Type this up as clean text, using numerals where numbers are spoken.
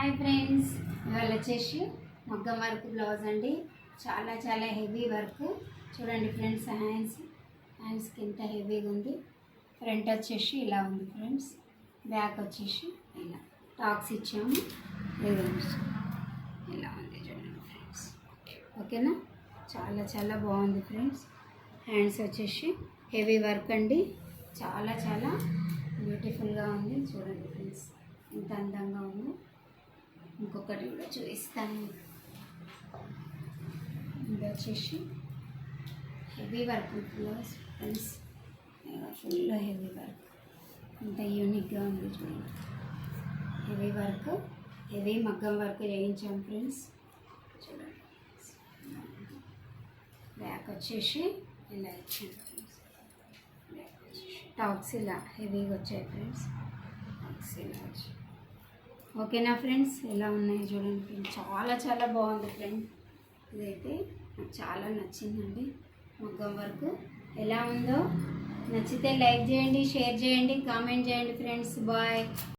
Hi friends, ఇవాళ వచ్చేసి మగ్గం వర్క్ బ్లౌజ్ అండి. చాలా చాలా హెవీ వర్క్. చూడండి ఫ్రెండ్స్, హ్యాండ్స్కి ఎంత హెవీగా ఉంది. ఫ్రంట్ వచ్చేసి ఇలా ఉంది ఫ్రెండ్స్, బ్యాక్ వచ్చేసి ఇలా టాక్స్ ఇచ్చాము. ఇలా ఉంది చూడండి ఫ్రెండ్స్. ఓకేనా, చాలా చాలా బాగుంది ఫ్రెండ్స్. హ్యాండ్స్ వచ్చేసి హెవీ వర్క్ అండి. చాలా చాలా బ్యూటిఫుల్గా ఉంది. చూడండి ఫ్రెండ్స్, ఎంత అందంగా ఉందో. ఇంకొకటి కూడా చూపిస్తాను. ఇది వచ్చేసి heavy work blouse friends, full heavy work. ఇంత యూనిక్గా ఉంది చూడండి. హెవీ వర్క్, హెవీ మగ్గం వర్క్ చేయించాం ఫ్రెండ్స్. చూడండి, బ్యాక్ వచ్చేసి ఇలా ఇచ్చాం ఫ్రెండ్స్. బ్యాక్ వచ్చేసి టాప్స్ ఇలా హెవీగా వచ్చాయి ఫ్రెండ్స్. టాప్స్ ఇలా వచ్చాయి. ఓకేనా ఫ్రెండ్స్, ఎలా ఉన్నాయి చూడండి ఫ్రెండ్స్. చాలా చాలా బాగుంది ఫ్రెండ్. ఇదైతే నాకు చాలా నచ్చిందండి. మగ్గం వర్క్ ఎలా ఉందో నచ్చితే లైక్ చేయండి, షేర్ చేయండి, కామెంట్ చేయండి ఫ్రెండ్స్. బాయ్.